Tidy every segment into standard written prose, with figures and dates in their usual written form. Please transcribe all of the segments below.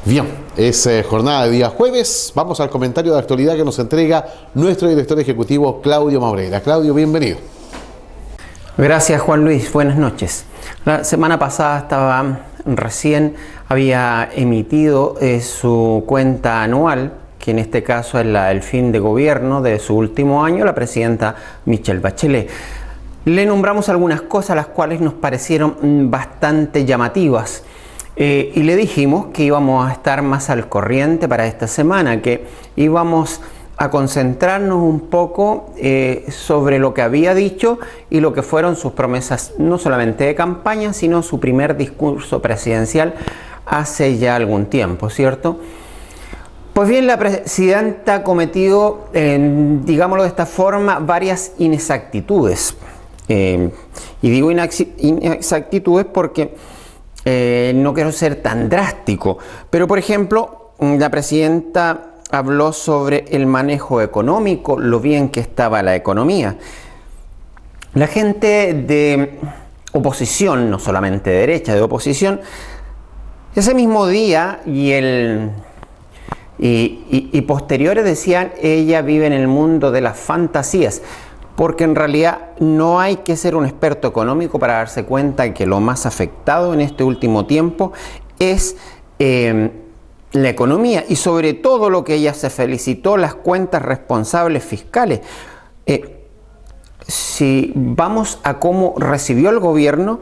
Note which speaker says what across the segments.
Speaker 1: Bien, es jornada de día jueves. Vamos al comentario de actualidad que nos entrega nuestro director ejecutivo Claudio Maurera. Claudio, bienvenido.
Speaker 2: Gracias, Juan Luis. Buenas noches. La semana pasada recién había emitido su cuenta anual, que en este caso es el fin de gobierno de su último año, la presidenta Michelle Bachelet. Le nombramos algunas cosas las cuales nos parecieron bastante llamativas. Y le dijimos que íbamos a estar más al corriente para esta semana, que íbamos a concentrarnos un poco sobre lo que había dicho y lo que fueron sus promesas, no solamente de campaña, sino su primer discurso presidencial hace ya algún tiempo, ¿cierto? Pues bien, la presidenta ha cometido, digámoslo de esta forma, varias inexactitudes. Y digo inexactitudes porque no quiero ser tan drástico, pero por ejemplo, la presidenta habló sobre el manejo económico, lo bien que estaba la economía. La gente de oposición, no solamente de derecha, de oposición, ese mismo día y posteriores decían, ella vive en el mundo de las fantasías, porque en realidad no hay que ser un experto económico para darse cuenta que lo más afectado en este último tiempo es la economía, y sobre todo lo que ella se felicitó, las cuentas responsables fiscales. Si vamos a cómo recibió el gobierno,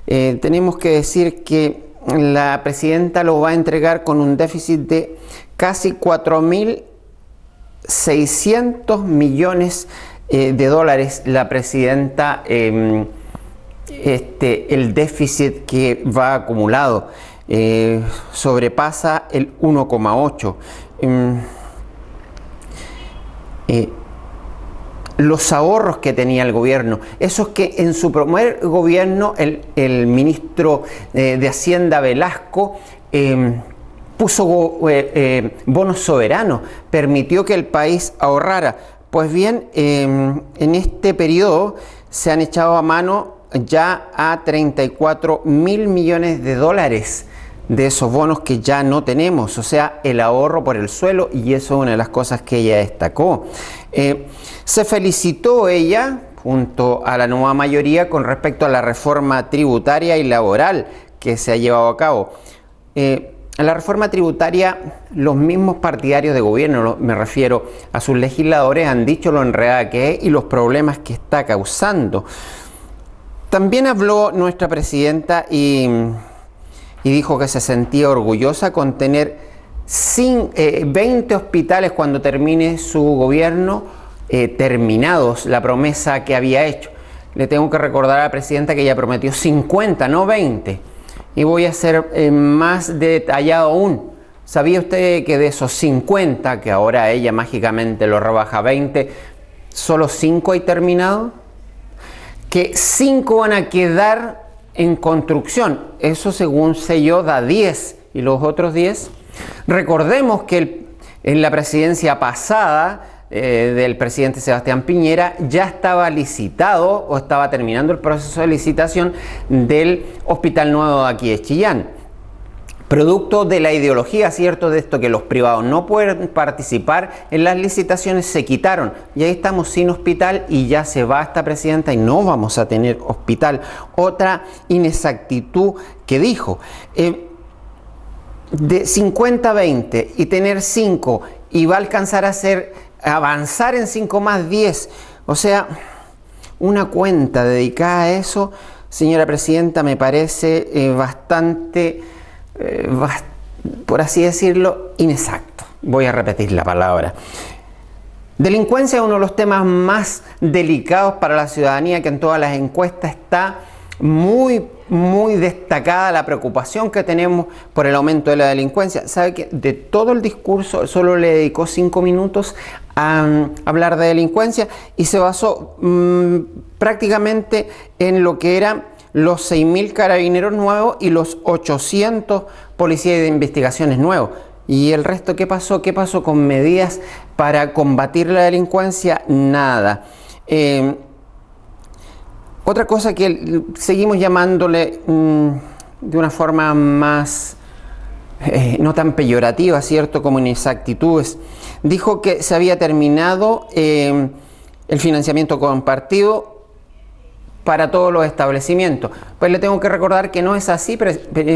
Speaker 2: tenemos que decir que la presidenta lo va a entregar con un déficit de casi 4.600 millones de dólares. La presidenta, el déficit que va acumulado sobrepasa el 1,8. Los ahorros que tenía el gobierno, esos que en su primer gobierno el ministro de Hacienda Velasco puso bonos soberanos, permitió que el país ahorrara. Pues bien, en este periodo se han echado a mano ya a 34.000 millones de dólares de esos bonos que ya no tenemos, o sea, el ahorro por el suelo, y eso es una de las cosas que ella destacó. Se felicitó ella, junto a la nueva mayoría, con respecto a la reforma tributaria y laboral que se ha llevado a cabo. La reforma tributaria, los mismos partidarios de gobierno, me refiero a sus legisladores, han dicho lo enredada que es y los problemas que está causando. También habló nuestra presidenta y dijo que se sentía orgullosa con tener 20 hospitales cuando termine su gobierno terminados, la promesa que había hecho. Le tengo que recordar a la presidenta que ella prometió 50, no 20. Y voy a ser más detallado aún. ¿Sabía usted que de esos 50, que ahora ella mágicamente lo rebaja a 20, solo 5 hay terminado? Que 5 van a quedar en construcción. Eso según selló da 10. ¿Y los otros 10? Recordemos que en la presidencia pasada del presidente Sebastián Piñera ya estaba licitado o estaba terminando el proceso de licitación del Hospital Nuevo de aquí de Chillán. Producto de la ideología, ¿cierto?, de esto que los privados no pueden participar en las licitaciones, se quitaron. Y ahí estamos sin hospital y ya se va esta presidenta y no vamos a tener hospital. Otra inexactitud que dijo, de 50 a 20 y tener 5 y va a alcanzar a avanzar en 5 más 10. O sea, una cuenta dedicada a eso, señora presidenta, me parece bastante, por así decirlo, inexacto. Voy a repetir la palabra. Delincuencia es uno de los temas más delicados para la ciudadanía, que en todas las encuestas está muy destacada la preocupación que tenemos por el aumento de la delincuencia. ¿Sabe que de todo el discurso solo le dedicó 5 minutos a hablar de delincuencia y se basó prácticamente en lo que eran los 6.000 carabineros nuevos y los 800 policías de investigaciones nuevos? ¿Y el resto qué pasó? ¿Qué pasó con medidas para combatir la delincuencia? Nada. Otra cosa que seguimos llamándole de una forma más no tan peyorativa, ¿cierto?, como inexactitudes. Dijo que se había terminado el financiamiento compartido para todos los establecimientos. Pues le tengo que recordar que no es así,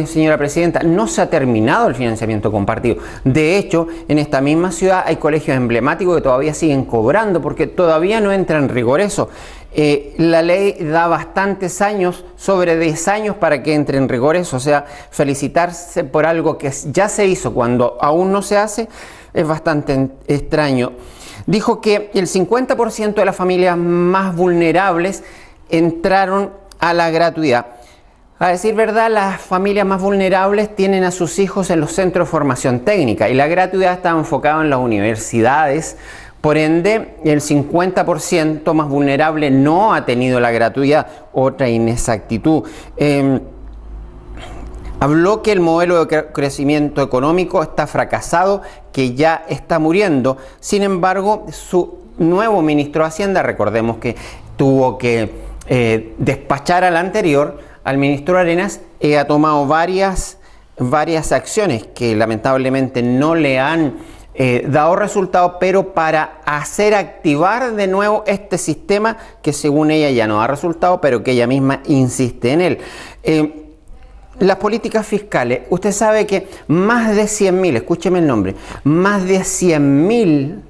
Speaker 2: señora presidenta, no se ha terminado el financiamiento compartido. De hecho, en esta misma ciudad hay colegios emblemáticos que todavía siguen cobrando porque todavía no entra en rigor eso. La ley da bastantes años, sobre 10 años para que entre en rigor eso. O sea, felicitarse por algo que ya se hizo cuando aún no se hace es bastante extraño. Dijo que el 50% de las familias más vulnerables entraron a la gratuidad. A decir verdad, las familias más vulnerables tienen a sus hijos en los centros de formación técnica y la gratuidad está enfocada en las universidades. Por ende, el 50% más vulnerable no ha tenido la gratuidad. Otra inexactitud. Habló que el modelo de crecimiento económico está fracasado, que ya está muriendo. Sin embargo, su nuevo ministro de Hacienda, recordemos que tuvo que despachar al anterior, al ministro Arenas, ha tomado varias acciones que lamentablemente no le han dado resultados, pero para hacer activar de nuevo este sistema que según ella ya no da resultado, pero que ella misma insiste en él. Las políticas fiscales, usted sabe que más de 100.000, escúcheme el nombre, más de 100.000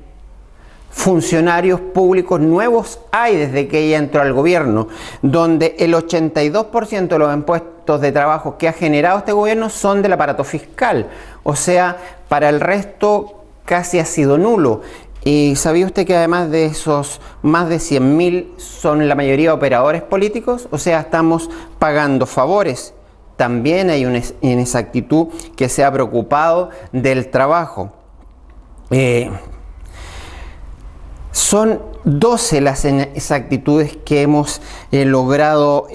Speaker 2: funcionarios públicos nuevos hay desde que ella entró al gobierno, donde el 82% de los impuestos de trabajo que ha generado este gobierno son del aparato fiscal. O sea, para el resto casi ha sido nulo. ¿Y sabía usted que además de esos más de 100.000 son la mayoría operadores políticos? O sea, estamos pagando favores. También hay una inexactitud que se ha preocupado del trabajo. Son 12 las inexactitudes que hemos logrado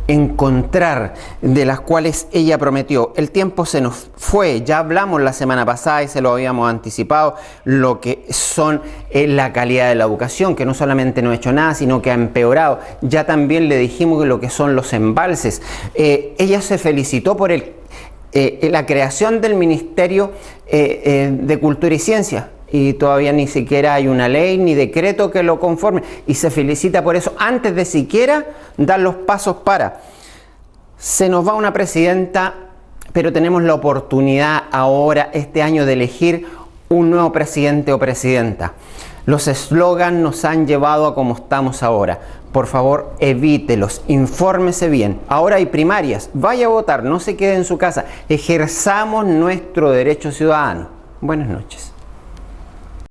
Speaker 2: encontrar, de las cuales ella prometió. El tiempo se nos fue, ya hablamos la semana pasada y se lo habíamos anticipado, lo que son la calidad de la educación, que no solamente no ha hecho nada, sino que ha empeorado. Ya también le dijimos lo que son los embalses. Ella se felicitó por la creación del Ministerio de Cultura y Ciencia. Y todavía ni siquiera hay una ley ni decreto que lo conforme. Y se felicita por eso antes de siquiera dar los pasos para. Se nos va una presidenta, pero tenemos la oportunidad ahora, este año, de elegir un nuevo presidente o presidenta. Los eslogans nos han llevado a como estamos ahora. Por favor, evítelos, infórmese bien. Ahora hay primarias, vaya a votar, no se quede en su casa. Ejerzamos nuestro derecho ciudadano. Buenas noches.